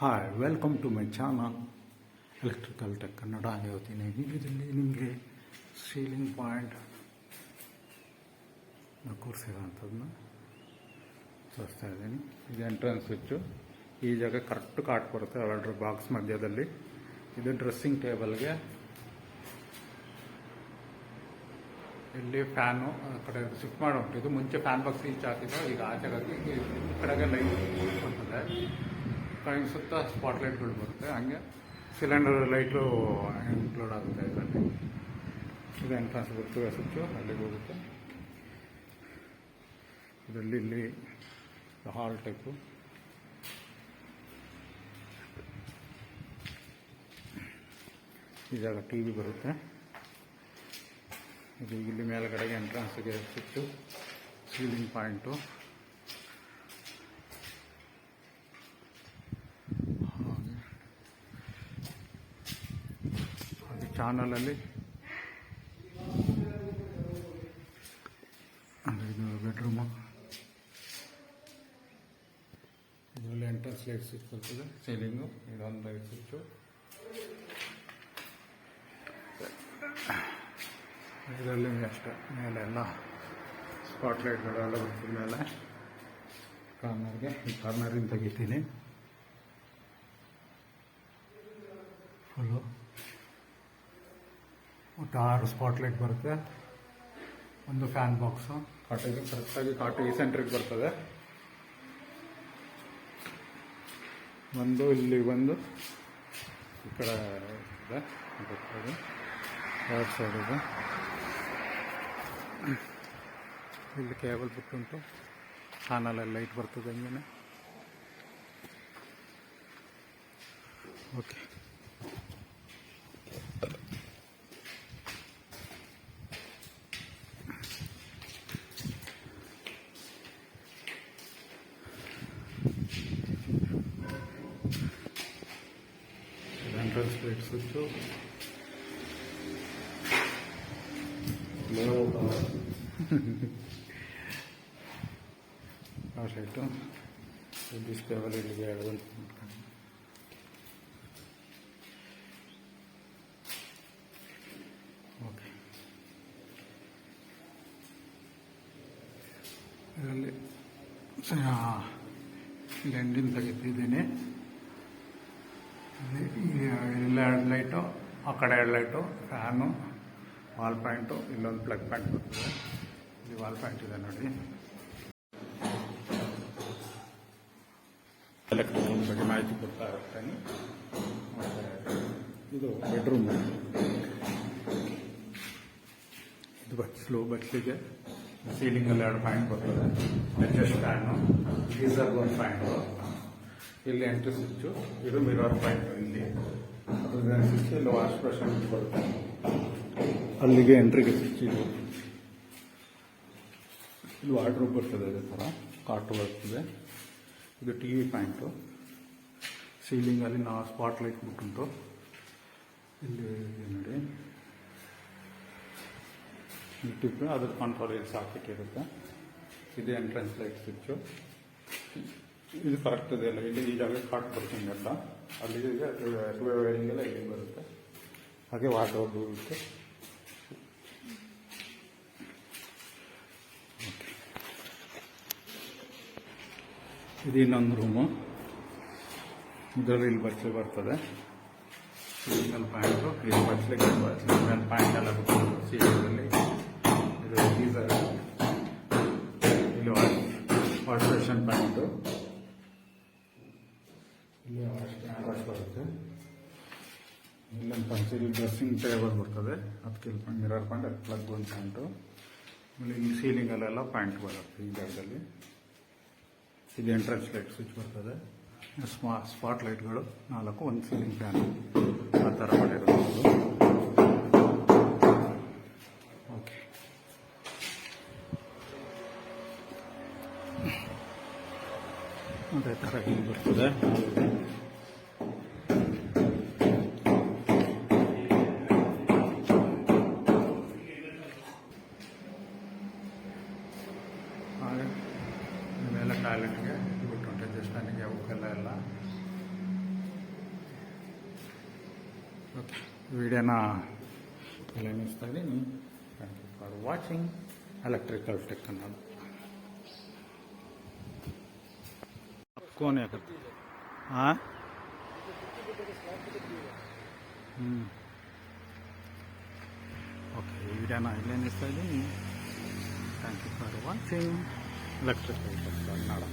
Hi welcome to my channel electrical tech Kannada. ಇವತ್ತಿನ ವಿಡಿಯೋದಲ್ಲಿ ನಿಮಗೆ ಸೀಲಿಂಗ್ ಪಾಯಿಂಟ್ ಕೂರಿಸಿರೋಂಥದ್ದನ್ನ ತೋರಿಸ್ತಾ ಇದ್ದೀನಿ. ಇದು ಎಂಟ್ರೆನ್ಸ್ ಸ್ವಿಚ್ಚು. ಈ ಜಾಗ ಕರೆಕ್ಟ್ ಕಾಟ್ ಬರುತ್ತೆ ಆರ್ಡರ್ ಬಾಕ್ಸ್ ಮಧ್ಯದಲ್ಲಿ. ಇದು ಡ್ರೆಸ್ಸಿಂಗ್ ಟೇಬಲ್ಗೆ. ಇಲ್ಲಿ ಫ್ಯಾನು ಆ ಕಡೆ ಶಿಫ್ಟ್ ಮಾಡಿ ಉಂಟಿದ್ದು. ಮುಂಚೆ ಫ್ಯಾನ್ ಬಾಕ್ಸ್ ಈಚೆ ಹಾಕಿದ್ದು, ಈಗ ಆಚೆಗಾಗಿ ಈ ಕಡೆಗೆ ಲೈಟ್ ಬರ್ತದೆ. ಕಡೆಗೆ ಸುತ್ತ ಸ್ಪಾಟ್ ಲೈಟ್ಗಳು ಬರುತ್ತೆ. ಹಂಗೆ ಸಿಲಿಂಡರ್ ಲೈಟು ಇನ್ಕ್ಲೂಡ್ ಆಗುತ್ತೆ ಇದರಲ್ಲಿ. ಇದು ಎಂಟ್ರೆನ್ಸ್ ಬರ್ತದೆ ಸ್ವಿಚ್ಚು, ಅಲ್ಲಿಗೆ ಹೋಗುತ್ತೆ. ಇದರಲ್ಲಿ ಇಲ್ಲಿ ಹಾಲ್ ಟೈಪು. ಈ ಜಾಗ ಟಿ ವಿ ಬರುತ್ತೆ. ಇದು ಇಲ್ಲಿ ಮೇಲ್ಗಡೆಗೆ ಎಂಟ್ರೆನ್ಸ್ಗೆ ಸ್ವಿಚ್ಚು, ಸೀಲಿಂಗ್ ಪಾಯಿಂಟು. ಹಾಗೆ ಚಾನಲಲ್ಲಿ ಇದು ಬೆಡ್ರೂಮು. ಇದರಲ್ಲಿ ಎಂಟ್ರೆನ್ಸ್ ಲೈಟ್ ಸ್ವಿಚ್ ಬರ್ತದೆ, ಸೀಲಿಂಗು. ಇದೊಂದು ಲೈಟ್ ಸ್ವಿಚ್ಚು. ಇದರಲ್ಲಿ ಅಷ್ಟೇ ಮೇಲೆ ಎಲ್ಲ ಸ್ಪಾಟ್ ಲೈಟ್ಗಳೆಲ್ಲ ಬರ್ತದೆ ಮೇಲೆ ಕಾರ್ನರ್ಗೆ. ಈ ಕಾರ್ನರಿಂದ ತೆಗಿತೀನಿ. ಫುಲ್ಲು ಒಟ್ಟು 6 ಸ್ಪಾಟ್ ಲೈಟ್ ಬರುತ್ತೆ. ಒಂದು ಫ್ಯಾನ್ ಬಾಕ್ಸು ಕಾಟಿಗೆ ಕರೆಕ್ಟಾಗಿ ಕಾಟಿಗೆ ಸೆಂಟ್ರಿಗೆ ಬರ್ತದೆ. ಒಂದು ಇಲ್ಲಿ ಬಂದು ಈ ಕಡೆ ಇದೆ, ಎರಡು ಸೈಡ್ ಇದೆ. ಇಲ್ಲಿ ಕೇಬಲ್ ಬಿಟ್ಟುಂಟು. ಚಾನಲಲ್ಲಿ ಲೈಟ್ ಬರ್ತದೆ ಹಂಗೆ. Okay, entrance light switch. ಆ ಸೈಟು ಡಿಸ್ಟೇಬಲ್ ಇಲ್ಲಿಗೆ ಎಳೆದು. ಓಕೆ, ಇದರಲ್ಲಿ ಲೆಂಡಿನ ತೆಗಿತಿದ್ದೀನಿ. ಇಲ್ಲಿ 2 ಲೈಟು, ಆ ಕಡೆ 2 ಲೈಟು, ಫ್ಯಾನು, ವಾಲ್ ಪಾಯಿಂಟು. ಇಲ್ಲೊಂದು ಪ್ಲಗ್ ಪಾಯಿಂಟ್ ಬರ್ತದೆ. ಇಲ್ಲಿ ವಾಲ್ ಪಾಯಿಂಟ್ ಇದೆ ನೋಡಿ. ಎಲೆಕ್ಟ್ರಿಕಲ್ ಬಗ್ಗೆ ಮಾಹಿತಿ ಕೊಡ್ತಾ ಇರ್ತೇನೆ. ಇದು ಬೆಡ್ರೂಮು. ಇದು ಸ್ಲೋ ಬಚ್ಚಲಿಗೆ ಸೀಲಿಂಗಲ್ಲಿ 2 ಪಾಯಿಂಟ್ ಬರ್ತದೆ. Adjust fan, geyser 1 point. ಇಲ್ಲಿ ಎಂಟ್ರಿ ಸ್ವಿಚ್ಚು. ಇದು ಮಿರರ್ ಪಾಯಿಂಟು. ಇಲ್ಲಿ ಅದ್ರ ಸ್ವಿಚ್. ಇಲ್ಲಿ ವಾಶ್ ಬ್ರಷನ್ ಬರುತ್ತೆ. ಅಲ್ಲಿಗೆ ಎಂಟ್ರಿಗೆ ಸ್ವಿಚ್ ಇದು. ಇಲ್ಲಿ ವಾರ್ಡ್ರೋಬ್ ಬರ್ತದೆ, ಇದೇ ಥರ ಕಾಟು ಬರ್ತದೆ. ಇದು ಟಿ ವಿ ಪಾಯಿಂಟು. ಸೀಲಿಂಗಲ್ಲಿ ನಾವು ಸ್ಪಾಟ್ ಲೈಟ್ ಬಿಟ್ಟುಂಟು. ಇಲ್ಲಿ ನೋಡಿ ಟಿಪ್, ಅದ್ರ ಕಂಟ್ರೋಲ್ ಇಲ್ಲಿ ಸಾಕಿಟ್ಟಿರುತ್ತೆ. ಇದು ಎಂಟ್ರೆನ್ಸ್ ಲೈಟ್ ಸ್ವಿಚ್ಚು. ಇದು ಕರೆಕ್ಟ್ ಇದೆ ಅಲ್ಲ, ಇಲ್ಲಿ ಈ ಜಾಗ ಕಾಟ್ ಬರ್ತಿಂಗಲ್ಲ, ಅಲ್ಲಿಗೆ ವೈರಿಂಗೆಲ್ಲ ಇಲ್ಲಿಗೆ ಬರುತ್ತೆ. ಹಾಗೆ ವಾರ್ಡ್ರೋಬ್ ಇರುತ್ತೆ. ಇದು ಇನ್ನೊಂದು ರೂಮು. ಇದರಲ್ಲಿ ಇಲ್ಲಿ ಬಚ್ಚಲು ಬರ್ತದೆ. ಸೀಲಿಂಗಲ್ಲಿ ಪಾಯಿಂಟು. ಇದು ಬಚ್ಚಲಿಗೆ ಮೇಲೆ ಪಾಯಿಂಟ್ ಎಲ್ಲ ಬರ್ತದೆ ಸೀಲಿಂಗಲ್ಲಿ. ಇದು ಗೀಸರ್. ಇಲ್ಲಿ ವಾಶ್ ಬೇಷನ್ ಪಾಯಿಂಟು. ಇಲ್ಲಿ ವಾಶ್ ಬರುತ್ತೆ. ಇಲ್ಲೊಂದು ಪಾಯಿಂಟ್. ಇಲ್ಲಿ ಡ್ರೆಸ್ಸಿಂಗ್ ಟೇಬಲ್ ಬರ್ತದೆ. ಅದಕ್ಕೆ ಇಲ್ಲಿ ಮಿರರ್ ಪಾಯಿಂಟ್, ಅದು ಪ್ಲಗ್ 1 ಪಾಯಿಂಟು. ಆಮೇಲೆ ಇಲ್ಲಿ ಸೀಲಿಂಗಲ್ಲೆಲ್ಲ ಪಾಯಿಂಟ್ ಬರುತ್ತೆ ಈ ಜಾಗದಲ್ಲಿ. ಇದು ಎಂಟ್ರೆನ್ಸ್ ಲೈಟ್ ಸ್ವಿಚ್ ಬರ್ತದೆ. ಸ್ಪಾಟ್ ಲೈಟ್ಗಳು 4, ಒಂದು ಸೀಲಿಂಗ್ ಫ್ಯಾನ್, ಆ ಥರ ಮಾಡಿರೋದು. ಓಕೆ, ಅದೇ ಥರ ಇಲ್ಲಿ ಬರ್ತದೆ. ಹಾಗೆ ಮೇಲೆ ಟಾಯ್ಲೆಟ್ಗೆ ಬಿಟ್ಟು ಜಸ್ಟ್ ನನಗೆ ಅವಕ್ಕೆಲ್ಲ ಓಕೆ ವಿಡಿಯೋನ ಇಲ್ಲೇ ನಿಲ್ಲಿಸ್ತಾ ಇದ್ದೀನಿ. Thank you for watching electrical tech ಅನ್ನೋದು. ಕೋನ್ ಯಾಕತ್ತೆ ಹಾಂ ಓಕೆ ಈ ವಿಡಿಯೋನ ಇಲ್ಲೇ ನಿಲ್ಲಿಸ್ತಾ ಇದ್ದೀನಿ. Thank you for watching electrical tech Kannada.